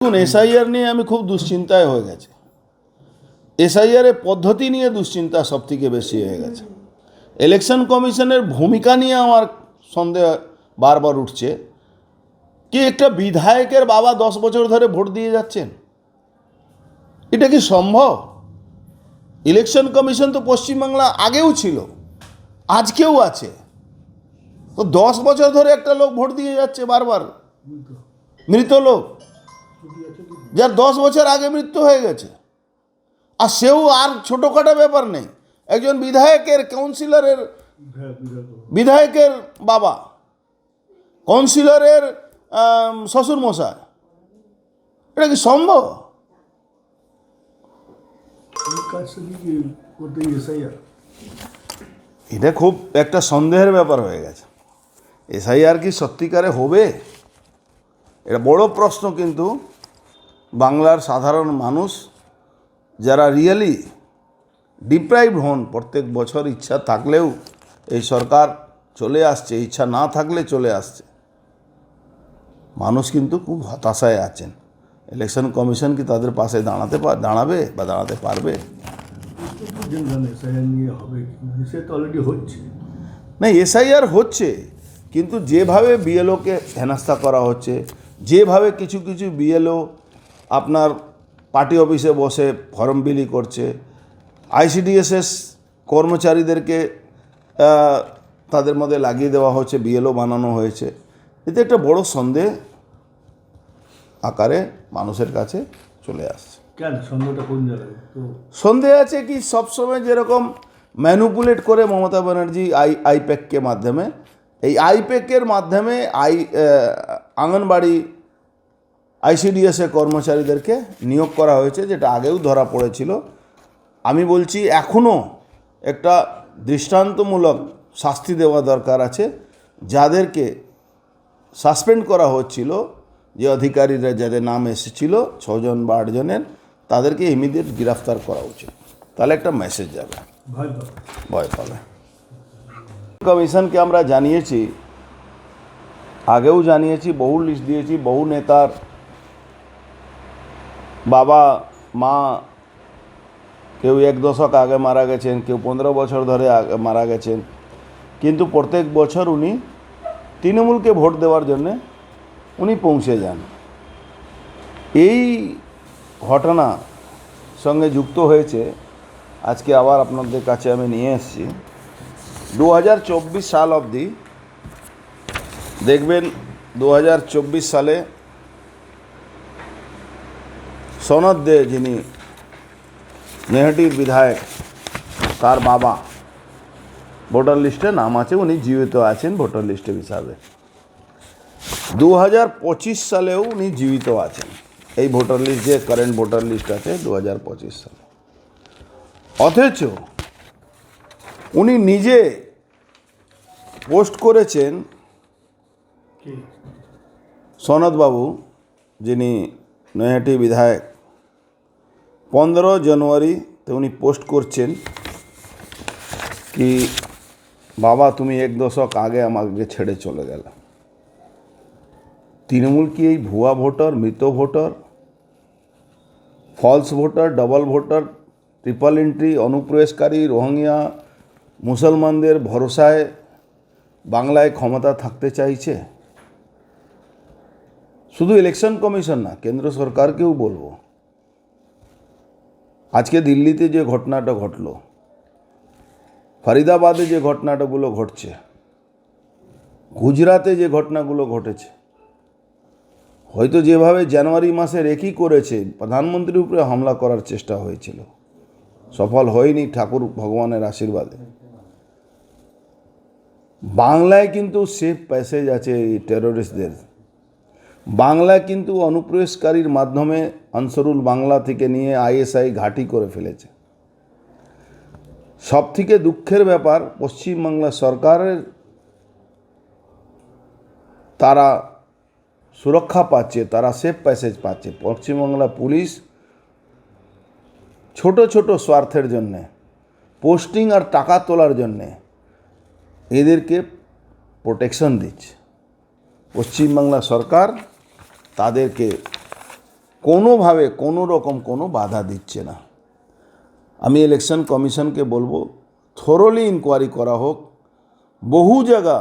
দেখুন, এসআইআর নিয়ে আমি খুব দুশ্চিন্তায় হয়ে গেছে। এসআইআরের পদ্ধতি নিয়ে দুশ্চিন্তা সব থেকে বেশি হয়ে গেছে। ইলেকশন কমিশনের ভূমিকা নিয়ে আমার সন্দেহ বারবার উঠছে কি একটা বিধায়কের বাবা 10 বছর ধরে ভোট দিয়ে যাচ্ছেন, এটা কি সম্ভব? ইলেকশন কমিশন তো পশ্চিমবাংলা আগেও ছিল, আজকেও আছে। তো 10 বছর ধরে একটা লোক ভোট দিয়ে যাচ্ছে বারবার, মৃত লোক যার 10 বছর আগে মৃত্যু হয়ে গেছে, আর সেও আর ছোটোখাটো ব্যাপার নেই, একজন বিধায়কের কাউন্সিলরের বিধায়কের বাবা, কাউন্সিলরের শ্বশুর মশাই, এটা কি সম্ভব? এটা খুব একটা সন্দেহের ব্যাপার হয়ে গেছে। এসআইআর কি সত্যিকারে হবে? এটা বড় প্রশ্ন। কিন্তু বাংলার সাধারণ মানুষ যারা রিয়েলি ডিপ্রাইভড হন, প্রত্যেক বছর ইচ্ছা থাকলেও এই সরকার চলে আসছে, ইচ্ছা না থাকলে চলে আসছে, মানুষ কিন্তু খুব হতাশায় আছেন। ইলেকশন কমিশন কি তাদের পাশে দাঁড়াবে বা দাঁড়াতে পারবে? না, এসআইআর হচ্ছে, কিন্তু যেভাবে বিএলওকে হেনস্থা করা হচ্ছে, যেভাবে কিছু কিছু বিএলও আপনার পার্টি অফিসে বসে ফর্ম বিলি করছে, আইসিডিএসএস কর্মচারীদেরকে তাদের মধ্যে লাগিয়ে দেওয়া হচ্ছে, বিএলও বানানো হয়েছে, এতে একটা বড় সন্দেহ আকারে মানুষের কাছে চলে আসছে। কেন সন্দেহটা কোন জায়গায়? সন্দেহ আছে কি সবসময় যেরকম ম্যানুপুলেট করে মমতা ব্যানার্জি আইপ্যাককে মাধ্যমে, এই আইপ্যাকের মাধ্যমে আঙ্গনবাড়ি আইসিডিএসএ কর্মচারীদেরকে নিয়োগ করা হয়েছে, যেটা আগেও ধরা পড়েছিল। আমি বলছি এখনও একটা দৃষ্টান্তমূলক শাস্তি দেওয়া দরকার আছে। যাদেরকে সাসপেন্ড করা হচ্ছিল, যে অধিকারীরা যাদের নাম এসেছিল 6 জন বা 8 জনের, তাদেরকে ইমিডিয়েট গ্রেফতার করা উচিত। তাহলে একটা মেসেজ যাবে, ভয় পাবে। কমিশনকে আমরা জানিয়েছি, আগেও জানিয়েছি, বহু লিস্ট দিয়েছি, বহু নেতার বাবা মা কেউ 1 দশক আগে মারা গেছেন, কেউ 15 বছর ধরে মারা গেছেন, কিন্তু প্রত্যেক বছর উনি তৃণমূলকে ভোট দেওয়ার জন্যে উনি পৌঁছে যান। এই ঘটনা সঙ্গে যুক্ত হয়েছে, আজকে আবার আপনাদের কাছে আমি নিয়ে এসেছি 2024 সাল অবধি। দেখবেন 2024 সালে সনদ দে, যিনি নৈহাটির বিধায়ক, তার বাবা ভোটার লিস্টে নাম আছে, উনি জীবিত আছেন ভোটার লিস্টের হিসাবে। 2025 সালেও উনি জীবিত আছেন, এই ভোটার লিস্ট যে কারেন্ট ভোটার লিস্ট আছে 2025 সালে। অথচ উনি নিজে পোস্ট করেছেন, সনদবাবু যিনি নৈহাটি বিধায়ক, 15 জানুয়ারিতে উনি পোস্ট করছেন কি বাবা তুমি 1 দশক আগে আমাকে ছেড়ে চলে গেল। তৃণমূল কি এই ভুয়া ভোটার, মৃত voter, false voter, double voter, triple entry, অনুপ্রবেশকারী, রোহিঙ্গা, মুসলমানদের ভরসায় বাংলায় ক্ষমতা থাকতে চাইছে? শুধু ইলেকশন কমিশন না, কেন্দ্র সরকারকেও বলবো, আজকে দিল্লিতে যে ঘটনাটা ঘটলো, ফরিদাবাদে যে ঘটনাটাগুলো ঘটছে, গুজরাতে যে ঘটনাগুলো ঘটেছে, হয়তো যেভাবে জানুয়ারি মাসের একই করেছে, প্রধানমন্ত্রীর উপরে হামলা করার চেষ্টা হয়েছিল, সফল হয়নি ঠাকুর ভগবানের আশীর্বাদে। বাংলায় কিন্তু সেফ প্যাসেজ আছে এই টেরোরিস্টদের। বাংলায় কিন্তু অনুপ্রবেশকারীর মাধ্যমে আনসারুল বাংলা থেকে নিয়ে আইএসআই ঘাঁটি করে ফেলেছে। সব থেকে দুঃখের ব্যাপার, পশ্চিমবাংলা সরকারের তারা সুরক্ষা পাচ্ছে, তারা সেফ প্যাসেজ পাচ্ছে। পশ্চিমবাংলা পুলিশ ছোট ছোট স্বার্থের জন্যে, পোস্টিং আর টাকা তোলার জন্যে এদেরকে প্রোটেকশন দিচ্ছে। পশ্চিমবাংলা সরকার তাদেরকে কোনোভাবে কোনো রকম কোনো বাধা দিচ্ছে না। আমি ইলেকশন কমিশনকে বলবো থরোলি ইনকোয়ারি করা হোক। বহু জায়গা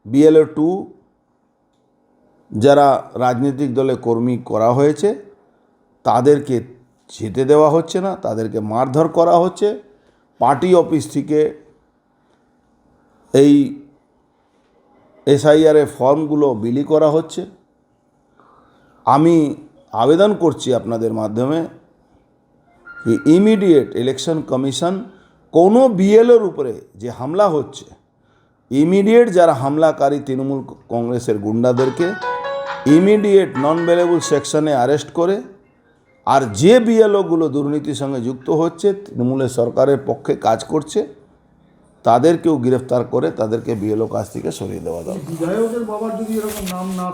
BLO 2 যারা রাজনৈতিক দলে কর্মী করা হয়েছে তাদেরকে যেতে দেওয়া হচ্ছে না, তাদেরকে মারধর করা হচ্ছে, পার্টি অফিস থেকে এই SIR ফর্মগুলো বিলি করা হচ্ছে। আমি আবেদন করছি আপনাদের মাধ্যমে যে ইমিডিয়েট ইলেকশন কমিশন কোনো BLOর উপরে যে হামলা হচ্ছে, ইমিডিয়েট যারা হামলাকারী তৃণমূল কংগ্রেসের গুন্ডাদেরকে ইমিডিয়েট নন বেলেবল সেকশনে অ্যারেস্ট করে, আর যে BLOগুলো দুর্নীতির সঙ্গে যুক্ত হচ্ছে, তৃণমূলের সরকারের পক্ষে কাজ করছে, তাদেরকেও গ্রেফতার করে তাদেরকে BLO কাজ থেকে সরিয়ে দেওয়া দরকার। বিধায়কের বাবার যদি এরকম নাম না